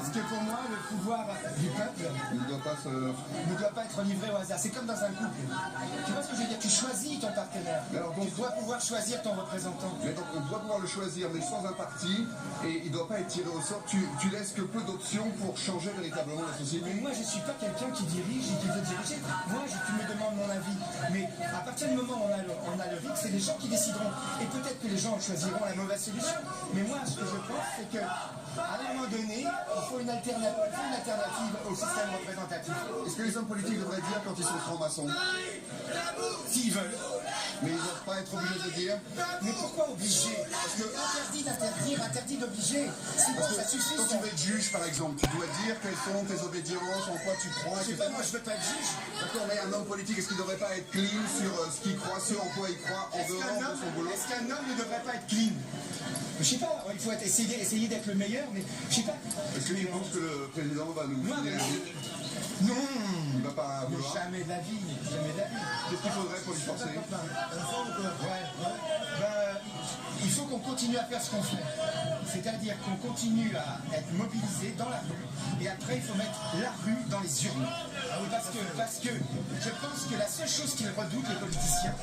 Parce que pour moi, le pouvoir du peuple ne doit pas être livré au hasard. C'est comme dans un couple. Tu vois ce que je veux dire? Tu choisis ton partenaire. Alors, donc, tu dois pouvoir choisir ton représentant. Mais donc on doit pouvoir le choisir, mais sans un parti, et il ne doit pas être tiré au sort. Tu laisses que peu d'options pour changer véritablement la société. Mais moi, je ne suis pas quelqu'un qui dirige et qui veut diriger. Moi, tu me demandes mon avis. Mais à partir du moment où on a le RIC, c'est les gens qui décideront. Et peut-être que les gens choisiront la mauvaise solution. Mais moi, ce que je pense, c'est que à un moment donné, il faut une alternative au système représentatif. Est-ce que les hommes politiques devraient dire quand ils sont francs-maçons? S'ils veulent. Mais ils ne doivent pas être obligés de dire. Mais pourquoi obligé? Parce que interdit d'interdire, interdit d'obliger. C'est bon, ça suffit. Quand tu veux être juge, par exemple, tu dois dire quelles sont tes obédiences, en quoi tu crois. Je sais pas, moi je veux pas être juge. D'accord, mais un homme politique, est-ce qu'il ne devrait pas être clean sur ce qu'il croit, ce en quoi il croit, en dehors de son boulot? Est-ce qu'un homme ne devrait pas être clean? Je sais pas, il faut essayer d'être le meilleur, mais je sais pas. Est-ce que tu penses que le président va nous filer un guide? Non, Il va pas vouloir. jamais de la vie, jamais de la vie. Qu'est-ce qu'il faudrait pour lui forcer? Il faut qu'on continue à faire ce qu'on fait. C'est-à-dire qu'on continue à être mobilisé dans la rue. Et après, il faut mettre la rue dans les urnes. Parce que je pense que la seule chose qu'ils redoutent, les politiciens,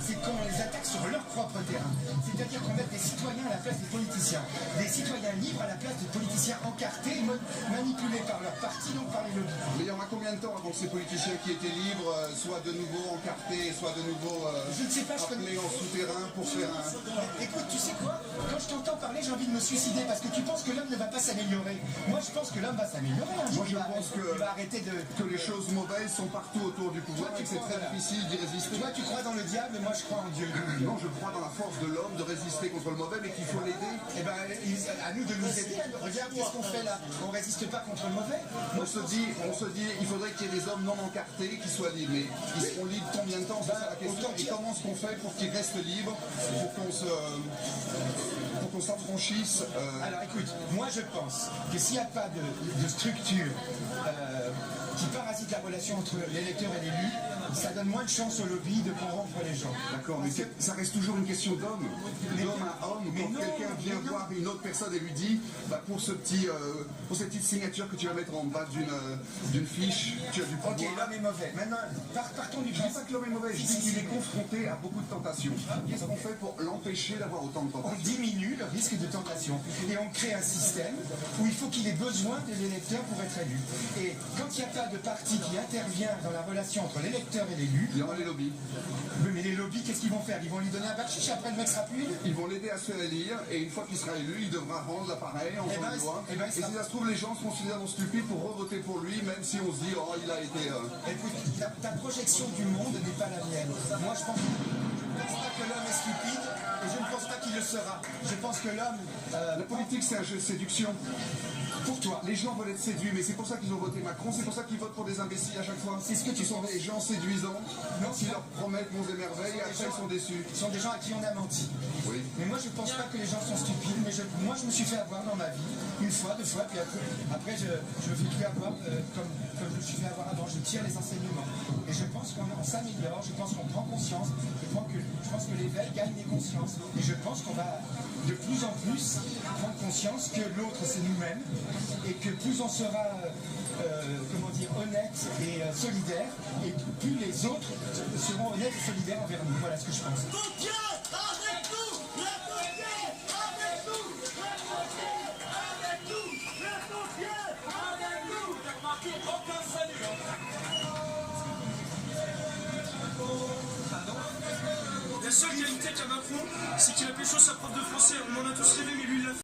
c'est qu'on les attaque sur leur propre terrain. C'est-à-dire qu'on mette des citoyens à la place des politiciens. Des citoyens libres à la place des politiciens encartés, manipulés par leur parti, donc par les lobbies. Mais il y en a combien de temps avant que ces politiciens qui étaient libres soient de nouveau encartés, soient de nouveau je ne sais pas, appelés en souterrain pour faire un... Écoute, tu sais quoi? Quand je t'entends parler, j'ai envie de me suicider parce que tu penses que l'homme ne va pas s'améliorer. Moi, je pense que l'homme va s'améliorer. Moi, je pense il va arrêter que les choses mauvaises sont partout autour du pouvoir et que c'est très difficile d'y résister. Toi, tu crois dans le diable et moi, je crois en Dieu. Non, je crois dans la force de l'homme de résister contre le mauvais, mais qu'il faut l'aider. Eh ben, à nous de nous aider. Regarde, qu'est-ce qu'on fait là? On résiste pas contre le mauvais. On se dit, il faudrait qu'il y ait des hommes non encartés qui soient libres. Mais ils seront libres combien de temps? C'est ça la question. Et comment est-ce qu'on fait pour qu'ils restent libres, pour qu'on s'affranchisse Alors écoute, moi je pense que s'il n'y a pas de structure qui parasite la relation entre l'électeur et l'élu, ça donne moins de chance au lobby de corrompre les gens. D'accord, mais ça reste toujours une question d'homme. D'homme à homme, quand quelqu'un vient voir une autre personne et lui dit pour cette petite signature que tu vas mettre en bas d'une fiche, tu as du pouvoir. Ok, l'homme est mauvais. Maintenant, partons du Je ne dis pas que l'homme est mauvais, je dis qu'il est confronté à beaucoup de tentations. Qu'est-ce qu'on fait pour l'empêcher d'avoir autant de tentations? On diminue le risque de tentation et on crée un système où il faut qu'il ait besoin de l'électeur pour être élu. Et quand il n'y a pas de parti qui intervient dans la relation entre l'électeur et l'élu, il y aura les lobbies. Oui, mais les lobbies, qu'est-ce qu'ils vont faire? Ils vont lui donner un bac-chiche, après le mec sera plus élu. Ils vont l'aider à se faire élire et une fois qu'il sera élu, il devra rendre l'appareil en faisant le doigt. Et si ça se trouve, les gens seront suffisamment stupides pour revoter pour lui, même si on se dit oh il a été... Écoute, ta projection du monde n'est pas la mienne. Moi je pense pas que l'homme est stupide et je ne pense pas qu'il le sera. Je pense que l'homme... La politique c'est un jeu de séduction. Pour toi. Les gens veulent être séduits, mais c'est pour ça qu'ils ont voté Macron, c'est pour ça qu'ils votent pour des imbéciles à chaque fois. C'est ce que tu sont des gens séduisants, qui leur promettent monts et merveilles, et après ils sont déçus. Ce sont des gens à qui on a menti. Oui. Mais moi je pense pas que les gens sont stupides, mais moi je me suis fait avoir dans ma vie, une fois, deux fois, puis après je me fais plus avoir comme je me suis fait avoir avant, je tire les enseignements. Et je pense qu'on s'améliore, je pense qu'on prend conscience, je pense que l'éveil gagne des consciences. Et je pense qu'on va de plus en plus prendre conscience que l'autre c'est nous-mêmes, et que plus on sera honnête et solidaire, et plus les autres seront honnêtes et solidaires envers nous. Voilà ce que je pense. La seule qualité qu'a Macron, c'est qu'il a pécho sa prof de français. On en a tous rêvé, mais lui, il l'a fait.